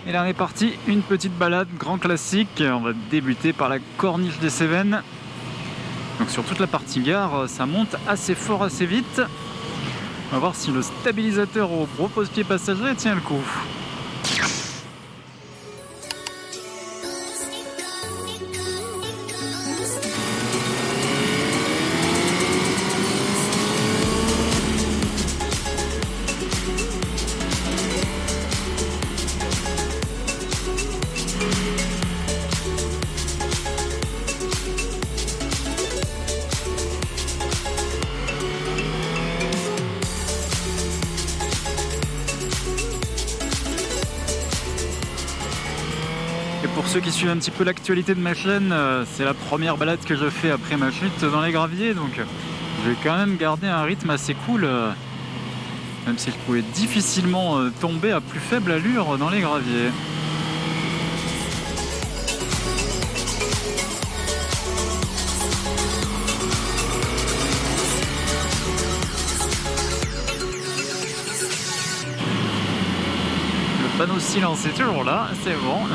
Et là on est parti, une petite balade, grand classique. On va débuter par la corniche des Cévennes. Donc sur toute la partie gare, ça monte assez fort, assez vite. On va voir si le stabilisateur au repose-pied passager tient le coup. Et pour ceux qui suivent un petit peu l'actualité de ma chaîne, c'est la première balade que je fais après ma chute dans les graviers, donc je vais quand même garder un rythme assez cool, même si je pouvais difficilement tomber à plus faible allure dans les graviers. Le panneau silence est toujours là, c'est bon.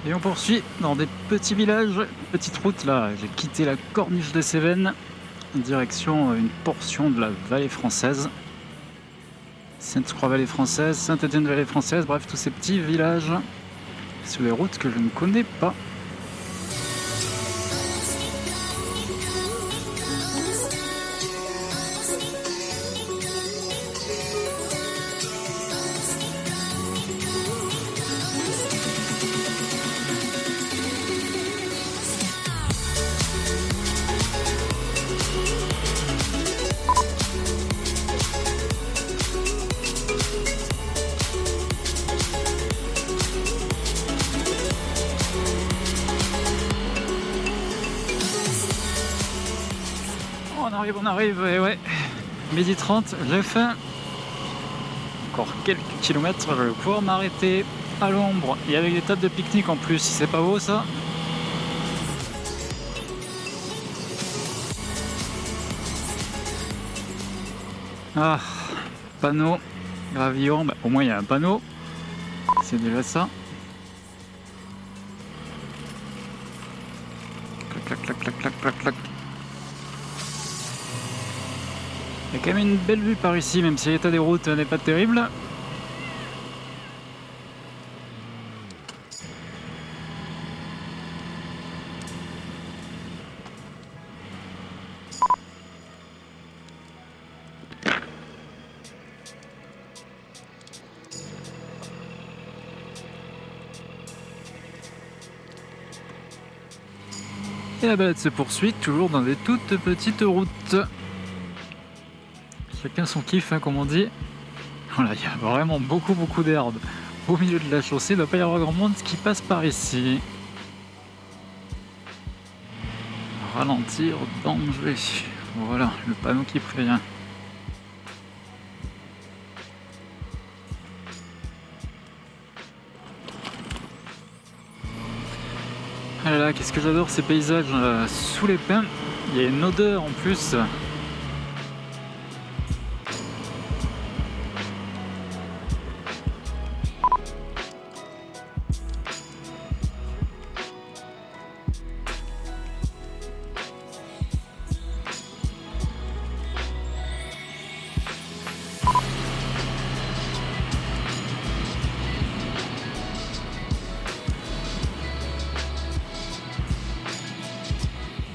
Et on poursuit dans des petits villages, petite route là. J'ai quitté la corniche des Cévennes en direction une portion de la vallée française. Sainte-Croix-Vallée française, Saint-Étienne-Vallée française, bref, tous ces petits villages sur les routes que je ne connais pas. On arrive, et ouais, 12h30, j'ai faim. Encore quelques kilomètres, je vais pouvoir m'arrêter à l'ombre et avec des tables de pique-nique en plus, c'est pas beau ça? Ah, panneau, gravillon, bah, au moins il y a un panneau, c'est déjà ça. Clac, clac, clac, clac, clac, clac. Il y a quand même une belle vue par ici, même si l'état des routes n'est pas terrible. Et la balade se poursuit, toujours dans des toutes petites routes. Chacun son kiff, hein, comme on dit. Voilà, il y a vraiment beaucoup d'herbe au milieu de la chaussée. Il ne doit pas y avoir grand monde qui passe par ici. Ralentir, danger. Voilà, le panneau qui prévient. Ah là là, qu'est-ce que j'adore ces paysages sous les pins. Il y a une odeur en plus.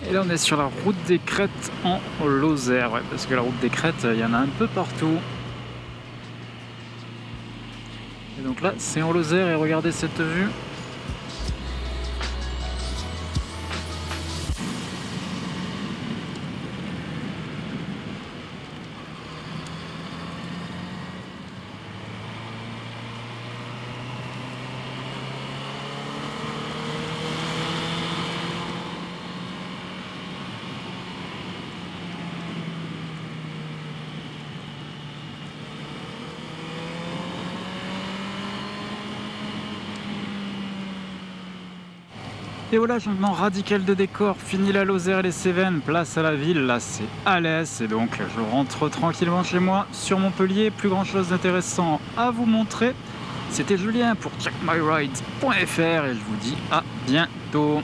Et là on est sur la route des Crêtes en Lozère, ouais, parce que la route des Crêtes, il y en a un peu partout. Et donc là c'est en Lozère et regardez cette vue. Et voilà, changement radical de décor, fini la Lozère et les Cévennes, place à la ville, là c'est Alès, et donc je rentre tranquillement chez moi sur Montpellier, plus grand chose d'intéressant à vous montrer. C'était Julien pour checkmyrides.fr et je vous dis à bientôt.